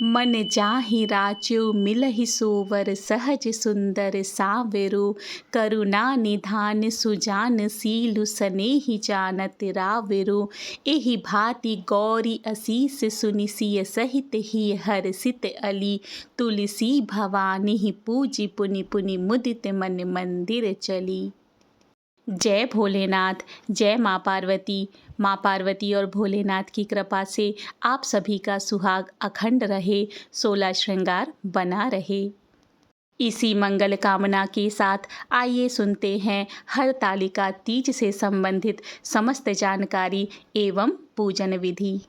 मन जाहि राचु मिलहि सोवर सहज सुंदर सावेरु करुणा निधान सुजान सीलु सनेहि जानत रावेरु एहि भांति गौरी असीस सुनि सिय सहित ही हरसित अली तुलसी भवानी पूजि पुनि पुनि मुदित मन मंदिर चली। जय भोलेनाथ। जय माँ पार्वती और भोलेनाथ की कृपा से आप सभी का सुहाग अखंड रहे, 16 श्रृंगार बना रहे। इसी मंगल कामना के साथ आइए सुनते हैं हरतालिका तीज से संबंधित समस्त जानकारी एवं पूजन विधि।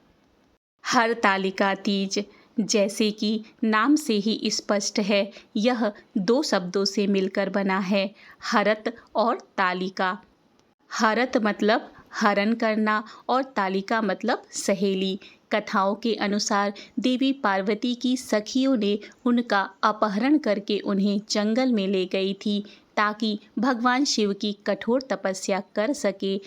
हरतालिका तीज, जैसे कि नाम से ही स्पष्ट है, यह 2 शब्दों से मिलकर बना है, हरत और तालिका। हरत मतलब हरण करना और तालिका मतलब सहेली। कथाओं के अनुसार देवी पार्वती की सखियों ने उनका अपहरण करके उन्हें जंगल में ले गई थी ताकि भगवान शिव की कठोर तपस्या कर सके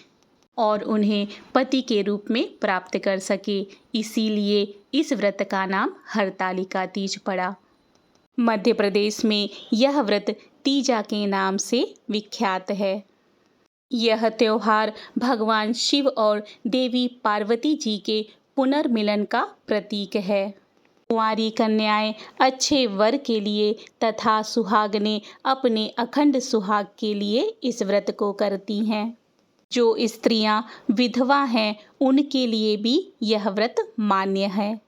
और उन्हें पति के रूप में प्राप्त कर सके। इसीलिए इस व्रत का नाम हरतालिका तीज पड़ा। मध्य प्रदेश में यह व्रत तीजा के नाम से विख्यात है। यह त्योहार भगवान शिव और देवी पार्वती जी के पुनर्मिलन का प्रतीक है। कुंवारी कन्याएं अच्छे वर के लिए तथा सुहागनें अपने अखंड सुहाग के लिए इस व्रत को करती हैं। जो स्त्रियां विधवा हैं उनके लिए भी यह व्रत मान्य है।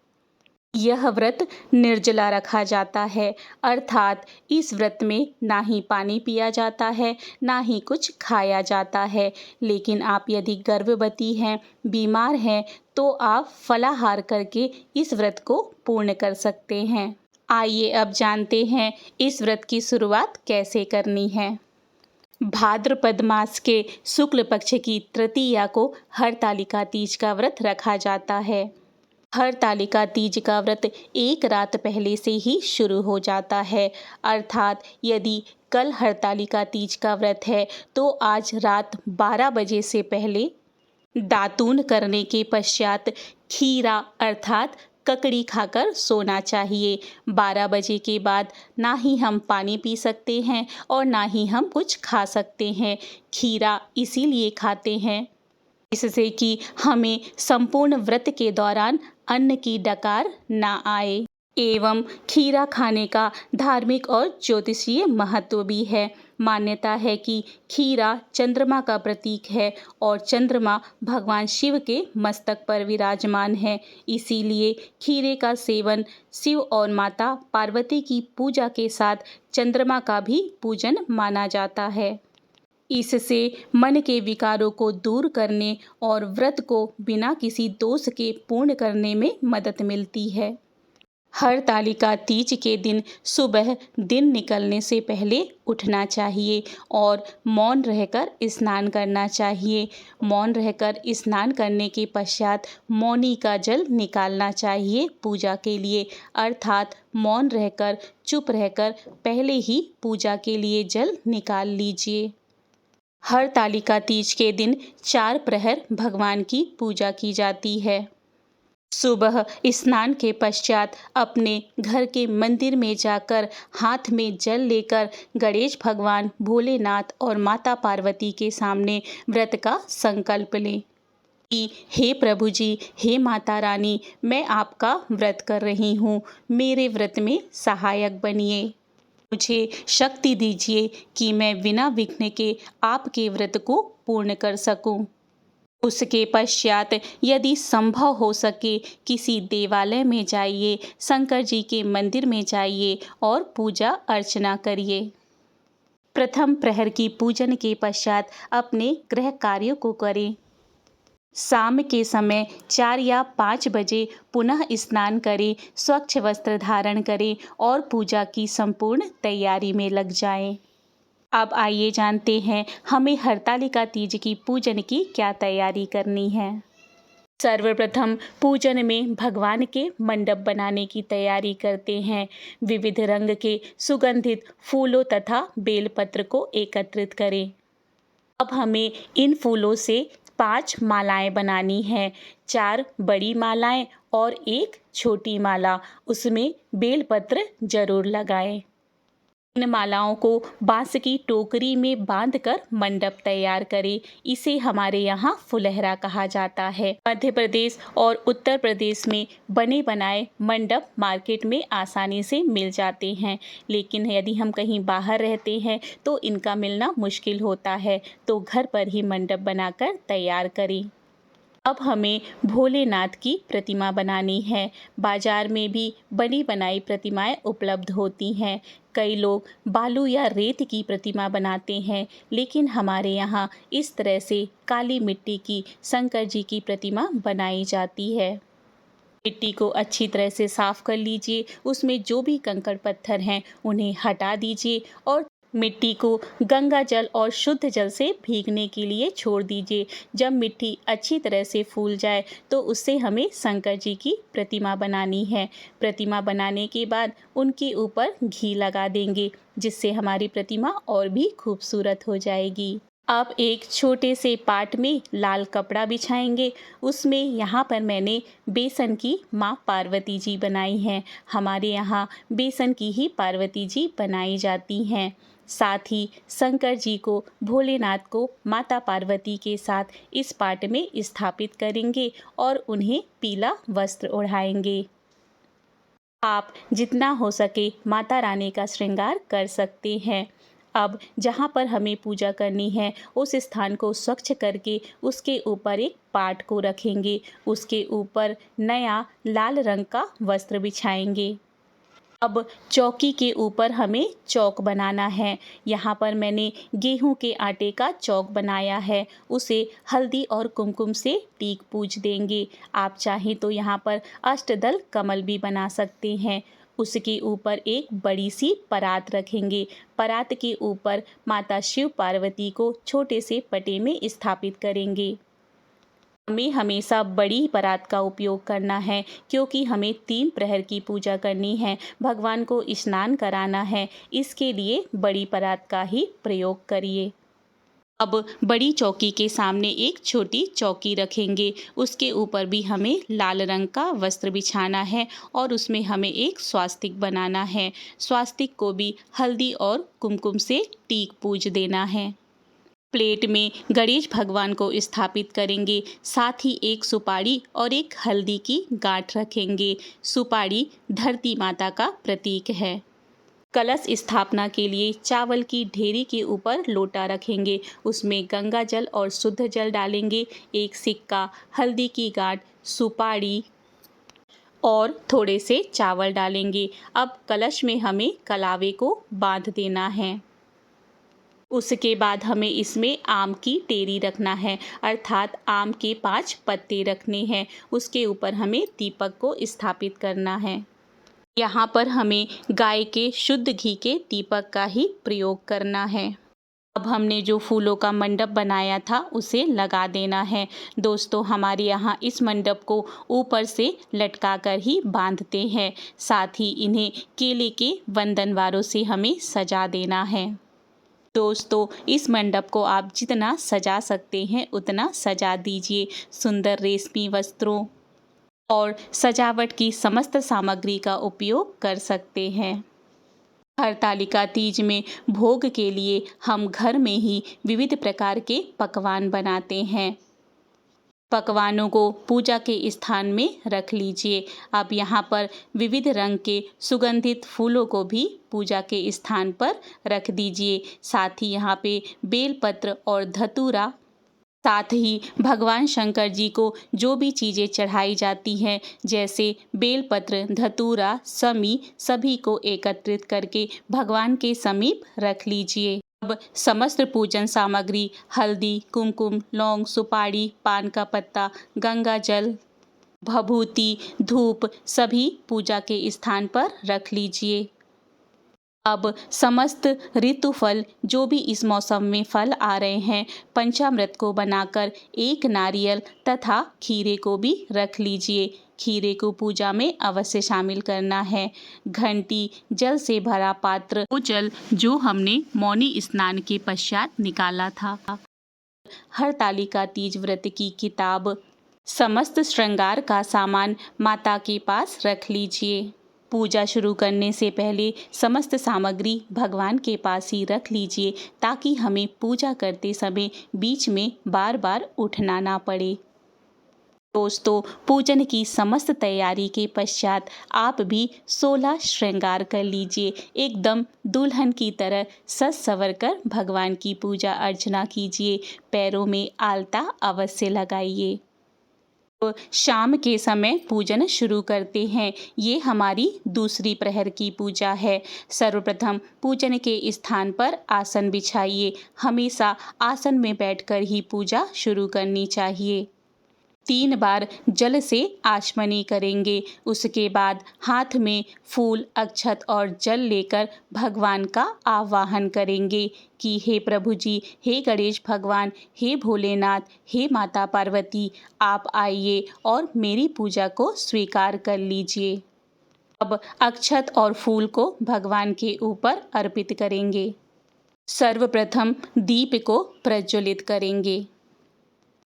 यह व्रत निर्जला रखा जाता है, अर्थात इस व्रत में ना ही पानी पिया जाता है, ना ही कुछ खाया जाता है। लेकिन आप यदि गर्भवती हैं, बीमार हैं, तो आप फलाहार करके इस व्रत को पूर्ण कर सकते हैं। आइए अब जानते हैं इस व्रत की शुरुआत कैसे करनी है। भाद्रपद मास के शुक्ल पक्ष की तृतीया को हरतालिका तीज का व्रत रखा जाता है। हरतालिका तीज का व्रत एक रात पहले से ही शुरू हो जाता है, अर्थात यदि कल हरतालिका तीज का व्रत है तो आज रात 12 बजे से पहले दातून करने के पश्चात खीरा अर्थात ककड़ी खाकर सोना चाहिए। 12 बजे के बाद ना ही हम पानी पी सकते हैं और ना ही हम कुछ खा सकते हैं। खीरा इसीलिए खाते हैं इससे कि हमें संपूर्ण व्रत के दौरान अन्न की डकार ना आए। एवं खीरा खाने का धार्मिक और ज्योतिषीय महत्व भी है। मान्यता है कि खीरा चंद्रमा का प्रतीक है और चंद्रमा भगवान शिव के मस्तक पर विराजमान है। इसीलिए खीरे का सेवन शिव और माता पार्वती की पूजा के साथ चंद्रमा का भी पूजन माना जाता है। इससे मन के विकारों को दूर करने और व्रत को बिना किसी दोष के पूर्ण करने में मदद मिलती है। हरतालिका तीज के दिन सुबह दिन निकलने से पहले उठना चाहिए और मौन रहकर स्नान करना चाहिए। मौन रहकर स्नान करने के पश्चात मौनी का जल निकालना चाहिए पूजा के लिए, अर्थात मौन रहकर चुप रहकर पहले ही पूजा के लिए जल निकाल लीजिए। हरतालिका तीज के दिन 4 प्रहर भगवान की पूजा की जाती है। सुबह स्नान के पश्चात अपने घर के मंदिर में जाकर हाथ में जल लेकर गणेश भगवान, भोलेनाथ और माता पार्वती के सामने व्रत का संकल्प लें कि हे प्रभु जी, हे माता रानी, मैं आपका व्रत कर रही हूँ, मेरे व्रत में सहायक बनिए। मुझे शक्ति दीजिए कि मैं बिना विघ्न के आपके व्रत को पूर्ण कर सकूं। उसके पश्चात यदि संभव हो सके किसी देवालय में जाइए, शंकर जी के मंदिर में जाइए और पूजा अर्चना करिए। प्रथम प्रहर की पूजन के पश्चात अपने गृह कार्यों को करें। शाम के समय 4 या 5 बजे पुनः स्नान करें, स्वच्छ वस्त्र धारण करें और पूजा की संपूर्ण तैयारी में लग जाएं। अब आइए जानते हैं हमें हरतालिका तीज की पूजन की क्या तैयारी करनी है। सर्वप्रथम पूजन में भगवान के मंडप बनाने की तैयारी करते हैं। विविध रंग के सुगंधित फूलों तथा बेलपत्र को एकत्रित करें। अब हमें इन फूलों से 5 मालाएं बनानी हैं, 4 बड़ी मालाएं और 1 छोटी माला। उसमें बेलपत्र जरूर लगाएं। इन मालाओं को बांस की टोकरी में बांधकर मंडप तैयार करें। इसे हमारे यहाँ फुलहरा कहा जाता है। मध्य प्रदेश और उत्तर प्रदेश में बने बनाए मंडप मार्केट में आसानी से मिल जाते हैं, लेकिन यदि हम कहीं बाहर रहते हैं तो इनका मिलना मुश्किल होता है, तो घर पर ही मंडप बनाकर तैयार करें। अब हमें भोलेनाथ की प्रतिमा बनानी है। बाजार में भी बनी बनाई प्रतिमाएं उपलब्ध होती हैं। कई लोग बालू या रेत की प्रतिमा बनाते हैं, लेकिन हमारे यहाँ इस तरह से काली मिट्टी की शंकर जी की प्रतिमा बनाई जाती है। मिट्टी को अच्छी तरह से साफ कर लीजिए, उसमें जो भी कंकड़ पत्थर हैं उन्हें हटा दीजिए और मिट्टी को गंगा जल और शुद्ध जल से भीगने के लिए छोड़ दीजिए। जब मिट्टी अच्छी तरह से फूल जाए तो उससे हमें शंकर जी की प्रतिमा बनानी है। प्रतिमा बनाने के बाद उनके ऊपर घी लगा देंगे, जिससे हमारी प्रतिमा और भी खूबसूरत हो जाएगी। अब एक छोटे से पाट में लाल कपड़ा बिछाएंगे। उसमें यहाँ पर मैंने बेसन की माँ पार्वती जी बनाई हैं। हमारे यहाँ बेसन की ही पार्वती जी बनाई जाती हैं। साथ ही शंकर जी को, भोलेनाथ को माता पार्वती के साथ इस पाट में स्थापित करेंगे और उन्हें पीला वस्त्र ओढ़ाएंगे। आप जितना हो सके माता रानी का श्रृंगार कर सकते हैं। अब जहाँ पर हमें पूजा करनी है उस स्थान को स्वच्छ करके उसके ऊपर एक पाट को रखेंगे। उसके ऊपर नया लाल रंग का वस्त्र बिछाएंगे। अब चौकी के ऊपर हमें चौक बनाना है। यहाँ पर मैंने गेहूं के आटे का चौक बनाया है। उसे हल्दी और कुमकुम से टीक पूज देंगे। आप चाहें तो यहाँ पर अष्टदल कमल भी बना सकते हैं। उसके ऊपर एक बड़ी सी परात रखेंगे। परात के ऊपर माता शिव पार्वती को छोटे से पटे में स्थापित करेंगे। हमें हमेशा बड़ी परात का उपयोग करना है, क्योंकि हमें 3 प्रहर की पूजा करनी है, भगवान को स्नान कराना है। इसके लिए बड़ी परात का ही प्रयोग करिए। अब बड़ी चौकी के सामने एक छोटी चौकी रखेंगे। उसके ऊपर भी हमें लाल रंग का वस्त्र बिछाना है और उसमें हमें एक स्वास्तिक बनाना है। स्वास्तिक को भी हल्दी और कुमकुम से टीक पूज देना है। प्लेट में गणेश भगवान को स्थापित करेंगे। साथ ही एक सुपारी और एक हल्दी की गांठ रखेंगे। सुपारी धरती माता का प्रतीक है। कलश स्थापना के लिए चावल की ढेरी के ऊपर लोटा रखेंगे। उसमें गंगा जल और शुद्ध जल डालेंगे। एक सिक्का, हल्दी की गांठ, सुपारी और थोड़े से चावल डालेंगे। अब कलश में हमें कलावे को बांध देना है। उसके बाद हमें इसमें आम की टेरी रखना है, अर्थात आम के 5 पत्ते रखने हैं। उसके ऊपर हमें दीपक को स्थापित करना है। यहाँ पर हमें गाय के शुद्ध घी के दीपक का ही प्रयोग करना है। अब हमने जो फूलों का मंडप बनाया था उसे लगा देना है। दोस्तों, हमारे यहाँ इस मंडप को ऊपर से लटका कर ही बांधते हैं। साथ ही इन्हें केले के वंदनवारों से हमें सजा देना है। दोस्तों, इस मंडप को आप जितना सजा सकते हैं उतना सजा दीजिए। सुंदर रेशमी वस्त्रों और सजावट की समस्त सामग्री का उपयोग कर सकते हैं। हरतालिका तीज में भोग के लिए हम घर में ही विविध प्रकार के पकवान बनाते हैं। पकवानों को पूजा के स्थान में रख लीजिए। अब यहाँ पर विविध रंग के सुगंधित फूलों को भी पूजा के स्थान पर रख दीजिए। साथ ही यहाँ पे बेलपत्र और धतूरा, साथ ही भगवान शंकर जी को जो भी चीज़ें चढ़ाई जाती हैं, जैसे बेलपत्र, धतूरा, समी, सभी को एकत्रित करके भगवान के समीप रख लीजिए। अब समस्त पूजन सामग्री हल्दी, कुमकुम, लौंग, सुपारी, पान का पत्ता, गंगा जल, भभूति, धूप सभी पूजा के स्थान पर रख लीजिए। अब समस्त ऋतु फल, जो भी इस मौसम में फल आ रहे हैं, पंचामृत को बनाकर एक नारियल तथा खीरे को भी रख लीजिए। खीरे को पूजा में अवश्य शामिल करना है। घंटी, जल से भरा पात्र, वो जल जो हमने मौनी स्नान के पश्चात निकाला था, हरतालिका तीज व्रत की किताब, समस्त श्रृंगार का सामान माता के पास रख लीजिए। पूजा शुरू करने से पहले समस्त सामग्री भगवान के पास ही रख लीजिए ताकि हमें पूजा करते समय बीच में बार बार उठना ना पड़े। दोस्तों, पूजन की समस्त तैयारी के पश्चात आप भी 16 श्रृंगार कर लीजिए। एकदम दुल्हन की तरह सज संवर कर भगवान की पूजा अर्चना कीजिए। पैरों में आलता अवश्य लगाइए। तो शाम के समय पूजन शुरू करते हैं। ये हमारी दूसरी प्रहर की पूजा है। सर्वप्रथम पूजन के स्थान पर आसन बिछाइए। हमेशा आसन में बैठकर ही पूजा शुरू करनी चाहिए। 3 बार जल से आचमनी करेंगे। उसके बाद हाथ में फूल, अक्षत और जल लेकर भगवान का आवाहन करेंगे कि हे प्रभु जी, हे गणेश भगवान, हे भोलेनाथ, हे माता पार्वती, आप आइए और मेरी पूजा को स्वीकार कर लीजिए। अब अक्षत और फूल को भगवान के ऊपर अर्पित करेंगे। सर्वप्रथम दीप को प्रज्वलित करेंगे।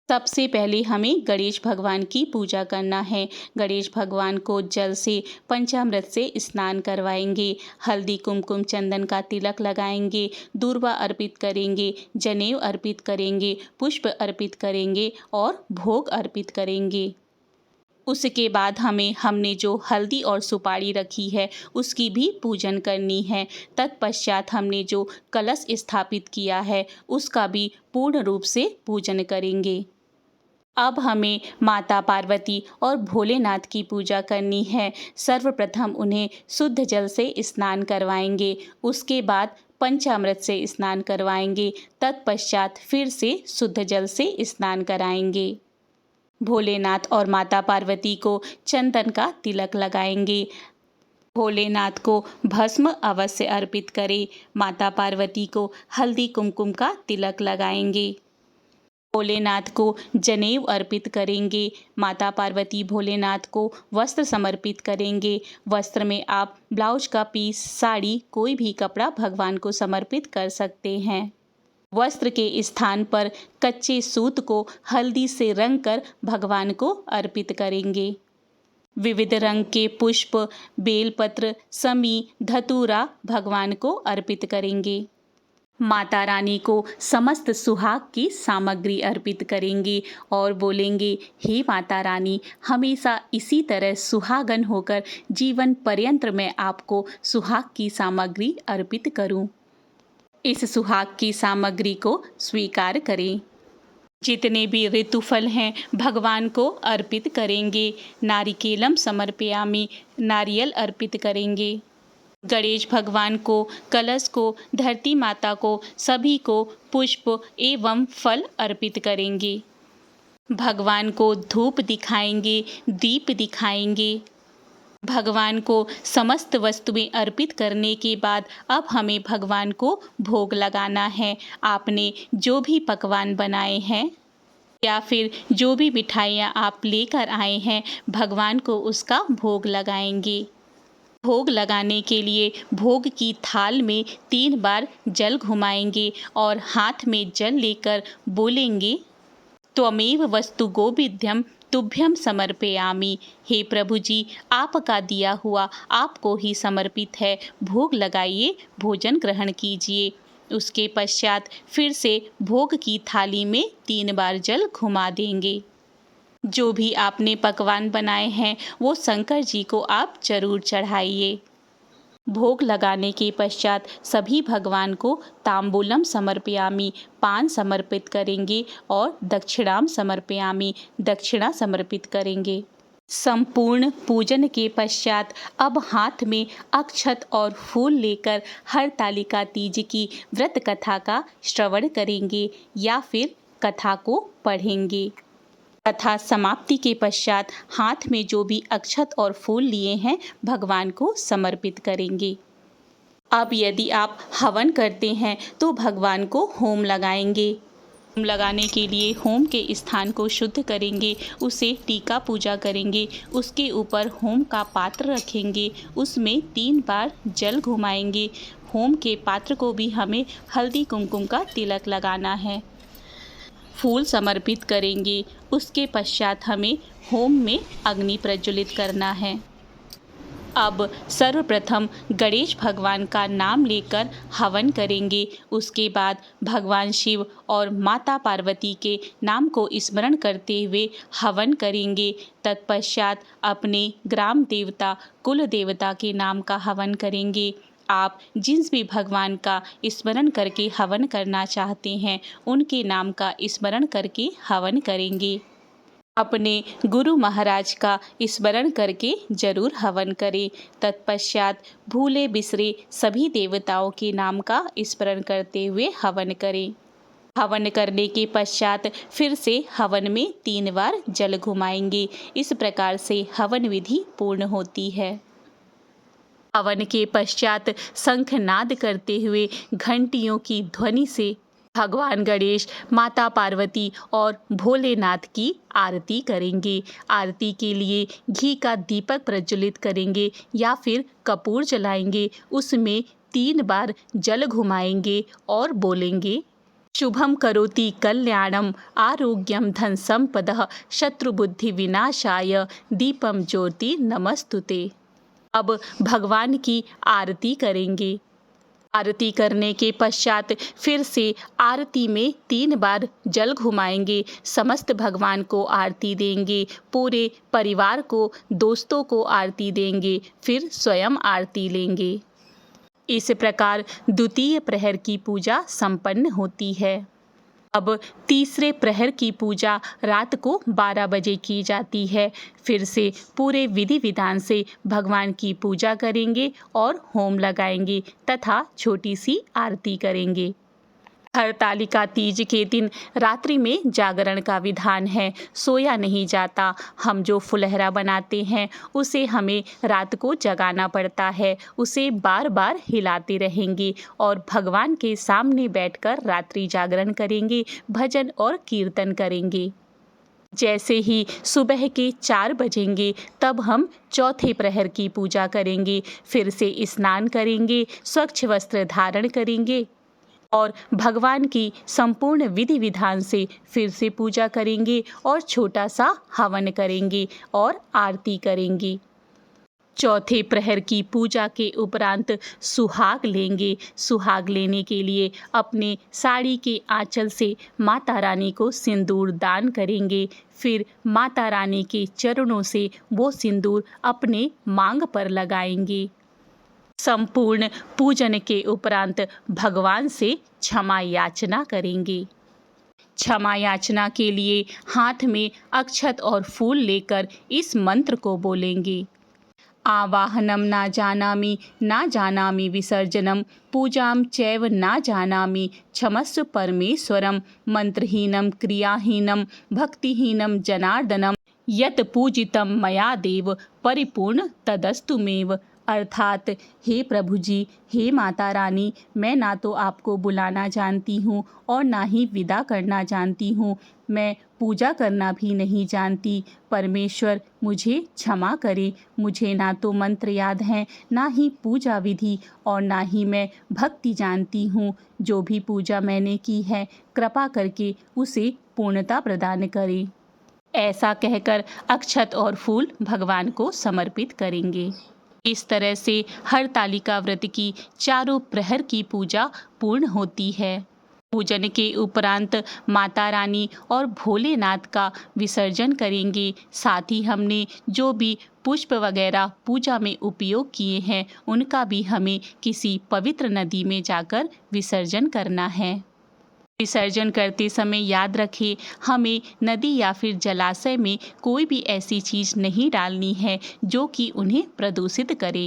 सबसे पहले हमें गणेश भगवान की पूजा करना है। गणेश भगवान को जल से पंचामृत से स्नान करवाएंगे। हल्दी, कुमकुम, चंदन का तिलक लगाएंगे। दूर्वा अर्पित करेंगे, जनेऊ अर्पित करेंगे, पुष्प अर्पित करेंगे और भोग अर्पित करेंगे। उसके बाद हमने जो हल्दी और सुपारी रखी है उसकी भी पूजन करनी है। तत्पश्चात हमने जो कलश स्थापित किया है उसका भी पूर्ण रूप से पूजन करेंगे। अब हमें माता पार्वती और भोलेनाथ की पूजा करनी है। सर्वप्रथम उन्हें शुद्ध जल से स्नान करवाएंगे। उसके बाद पंचामृत से स्नान करवाएंगे। तत्पश्चात फिर से शुद्ध जल से स्नान कराएंगे। भोलेनाथ और माता पार्वती को चंदन का तिलक लगाएंगे। भोलेनाथ को भस्म अवश्य अर्पित करें। माता पार्वती को हल्दी कुमकुम का तिलक लगाएंगे। भोलेनाथ को जनेऊ अर्पित करेंगे। माता पार्वती भोलेनाथ को वस्त्र समर्पित करेंगे। वस्त्र में आप ब्लाउज का पीस, साड़ी, कोई भी कपड़ा भगवान को समर्पित कर सकते हैं। वस्त्र के स्थान पर कच्चे सूत को हल्दी से रंग कर भगवान को अर्पित करेंगे। विविध रंग के पुष्प, बेलपत्र, समी, धतूरा भगवान को अर्पित करेंगे। माता रानी को समस्त सुहाग की सामग्री अर्पित करेंगे और बोलेंगे, हे माता रानी, हमेशा इसी तरह सुहागन होकर जीवन पर्यंत मैं आपको सुहाग की सामग्री अर्पित करूं। इस सुहाग की सामग्री को स्वीकार करें। जितने भी ऋतुफल हैं भगवान को अर्पित करेंगे। नारिकेलम समर्पयामि, नारियल अर्पित करेंगे। गणेश भगवान को, कलश को, धरती माता को, सभी को पुष्प एवं फल अर्पित करेंगे। भगवान को धूप दिखाएंगे, दीप दिखाएंगे। भगवान को समस्त वस्तुएं अर्पित करने के बाद अब हमें भगवान को भोग लगाना है। आपने जो भी पकवान बनाए हैं या फिर जो भी मिठाइयाँ आप लेकर आए हैं, भगवान को उसका भोग लगाएंगे। भोग लगाने के लिए भोग की थाल में 3 बार जल घुमाएंगे और हाथ में जल लेकर बोलेंगे, त्वमेव वस्तु गोविध्यम तुभ्यम समर्पयामि। हे प्रभु जी, आपका दिया हुआ आपको ही समर्पित है। भोग लगाइए, भोजन ग्रहण कीजिए। उसके पश्चात फिर से भोग की थाली में 3 बार जल घुमा देंगे। जो भी आपने पकवान बनाए हैं वो शंकर जी को आप जरूर चढ़ाइए। भोग लगाने के पश्चात सभी भगवान को तांबूलम समर्पयामि, पान समर्पित करेंगे और दक्षिणाम समर्पयामि, दक्षिणा समर्पित करेंगे। संपूर्ण पूजन के पश्चात अब हाथ में अक्षत और फूल लेकर हरतालिका तीज की व्रत कथा का श्रवण करेंगे या फिर कथा को पढ़ेंगे। कथा समाप्ति के पश्चात हाथ में जो भी अक्षत और फूल लिए हैं भगवान को समर्पित करेंगे। अब यदि आप हवन करते हैं तो भगवान को होम लगाएंगे। होम लगाने के लिए होम के स्थान को शुद्ध करेंगे, उसे टीका पूजा करेंगे, उसके ऊपर होम का पात्र रखेंगे, उसमें 3 बार जल घुमाएंगे। होम के पात्र को भी हमें हल्दी कुमकुम का तिलक लगाना है। फूल समर्पित करेंगे। उसके पश्चात हमें होम में अग्नि प्रज्वलित करना है। अब सर्वप्रथम गणेश भगवान का नाम लेकर हवन करेंगे। उसके बाद भगवान शिव और माता पार्वती के नाम को स्मरण करते हुए हवन करेंगे। तत्पश्चात अपने ग्राम देवता, कुल देवता के नाम का हवन करेंगे। आप जिस भी भगवान का स्मरण करके हवन करना चाहते हैं, उनके नाम का स्मरण करके हवन करेंगे। अपने गुरु महाराज का स्मरण करके जरूर हवन करें। तत्पश्चात भूले बिसरे सभी देवताओं के नाम का स्मरण करते हुए हवन करें। हवन करने के पश्चात फिर से हवन में 3 बार जल घुमाएंगे। इस प्रकार से हवन विधि पूर्ण होती है। हवन के पश्चात शंखनाद करते हुए घंटियों की ध्वनि से भगवान गणेश, माता पार्वती और भोलेनाथ की आरती करेंगे। आरती के लिए घी का दीपक प्रज्वलित करेंगे या फिर कपूर जलाएंगे। उसमें 3 बार जल घुमाएंगे और बोलेंगे, शुभम करोति कल्याणम आरोग्यम धन संपदः शत्रुबुद्धि विनाशाय दीपम ज्योति नमस्तुते। अब भगवान की आरती करेंगे। आरती करने के पश्चात फिर से आरती में 3 बार जल घुमाएंगे। समस्त भगवान को आरती देंगे, पूरे परिवार को, दोस्तों को आरती देंगे, फिर स्वयं आरती लेंगे। इस प्रकार द्वितीय प्रहर की पूजा संपन्न होती है। अब तीसरे प्रहर की पूजा रात को 12 बजे की जाती है। फिर से पूरे विधि विधान से भगवान की पूजा करेंगे और होम लगाएंगे तथा छोटी सी आरती करेंगे। हरतालिका तीज के दिन रात्रि में जागरण का विधान है। सोया नहीं जाता। हम जो फुलहरा बनाते हैं उसे हमें रात को जगाना पड़ता है। उसे बार बार हिलाते रहेंगे और भगवान के सामने बैठकर रात्रि जागरण करेंगे, भजन और कीर्तन करेंगे। जैसे ही सुबह के 4 बजेंगे तब हम चौथे प्रहर की पूजा करेंगे। फिर से स्नान करेंगे, स्वच्छ वस्त्र धारण करेंगे और भगवान की संपूर्ण विधि विधान से फिर से पूजा करेंगे और छोटा सा हवन करेंगे और आरती करेंगे। चौथे प्रहर की पूजा के उपरांत सुहाग लेंगे। सुहाग लेने के लिए अपने साड़ी के आंचल से माता रानी को सिंदूर दान करेंगे। फिर माता रानी के चरणों से वो सिंदूर अपने मांग पर लगाएंगे। संपूर्ण पूजन के उपरांत भगवान से क्षमा याचना करेंगे। क्षमा याचना के लिए हाथ में अक्षत और फूल लेकर इस मंत्र को बोलेंगे, आवाहनम ना जानामि विसर्जनम पूजाम चैव ना जानामि क्षमस्व परमेश्वरम मंत्रहीनम क्रियाहीनम भक्तिहीनम जनार्दनम यत पूजितम मया देव परिपूर्ण तदस्तुमेव। अर्थात हे प्रभु जी, हे माता रानी, मैं ना तो आपको बुलाना जानती हूँ और ना ही विदा करना जानती हूँ। मैं पूजा करना भी नहीं जानती। परमेश्वर मुझे क्षमा करे। मुझे ना तो मंत्र याद हैं, ना ही पूजा विधि और ना ही मैं भक्ति जानती हूँ। जो भी पूजा मैंने की है कृपा करके उसे पूर्णता प्रदान करें। ऐसा कहकर अक्षत और फूल भगवान को समर्पित करेंगे। इस तरह से हरतालिका व्रत की चारों प्रहर की पूजा पूर्ण होती है। पूजन के उपरांत माता रानी और भोलेनाथ का विसर्जन करेंगे। साथ ही हमने जो भी पुष्प वगैरह पूजा में उपयोग किए हैं उनका भी हमें किसी पवित्र नदी में जाकर विसर्जन करना है। विसर्जन करते समय याद रखें, हमें नदी या फिर जलाशय में कोई भी ऐसी चीज़ नहीं डालनी है जो कि उन्हें प्रदूषित करे।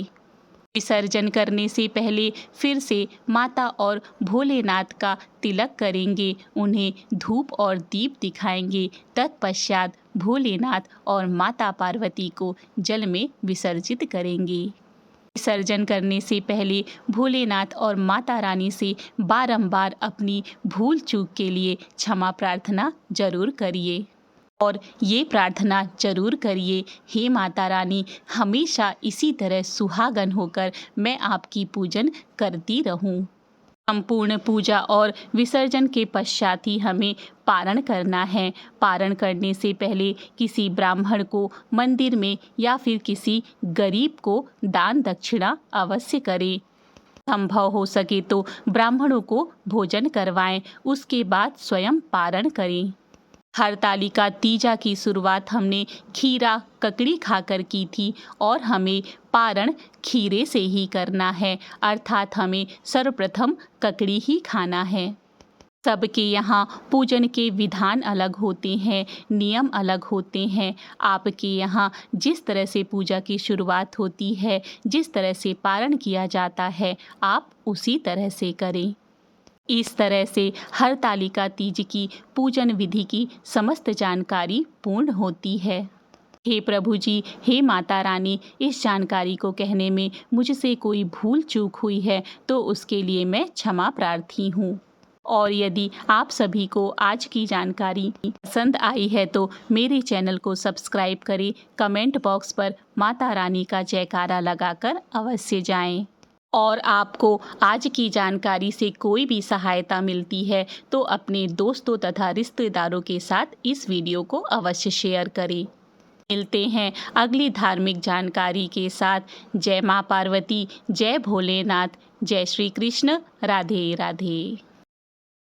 विसर्जन करने से पहले फिर से माता और भोलेनाथ का तिलक करेंगे, उन्हें धूप और दीप दिखाएंगे। तत्पश्चात भोलेनाथ और माता पार्वती को जल में विसर्जित करेंगे। विसर्जन करने से पहले भोलेनाथ और माता रानी से बारंबार अपनी भूल चूक के लिए क्षमा प्रार्थना जरूर करिए और ये प्रार्थना जरूर करिए, हे माता रानी, हमेशा इसी तरह सुहागन होकर मैं आपकी पूजन करती रहूं। संपूर्ण पूजा और विसर्जन के पश्चात ही हमें पारण करना है। पारण करने से पहले किसी ब्राह्मण को मंदिर में या फिर किसी गरीब को दान दक्षिणा अवश्य करें। संभव हो सके तो ब्राह्मणों को भोजन करवाएं, उसके बाद स्वयं पारण करें। हरतालिका तीजा की शुरुआत हमने खीरा ककड़ी खाकर की थी और हमें पारण खीरे से ही करना है, अर्थात हमें सर्वप्रथम ककड़ी ही खाना है। सबके यहाँ पूजन के विधान अलग होते हैं, नियम अलग होते हैं। आपके यहाँ जिस तरह से पूजा की शुरुआत होती है, जिस तरह से पारण किया जाता है, आप उसी तरह से करें। इस तरह से हरतालिका तीज की पूजन विधि की समस्त जानकारी पूर्ण होती है। हे प्रभु जी, हे माता रानी, इस जानकारी को कहने में मुझसे कोई भूल चूक हुई है तो उसके लिए मैं क्षमा प्रार्थी हूँ। और यदि आप सभी को आज की जानकारी पसंद आई है तो मेरे चैनल को सब्सक्राइब करें, कमेंट बॉक्स पर माता रानी का जयकारा लगाकर अवश्य जाएं। और आपको आज की जानकारी से कोई भी सहायता मिलती है तो अपने दोस्तों तथा रिश्तेदारों के साथ इस वीडियो को अवश्य शेयर करें। मिलते हैं अगली धार्मिक जानकारी के साथ। जय मां पार्वती, जय भोलेनाथ, जय श्री कृष्ण, राधे राधे।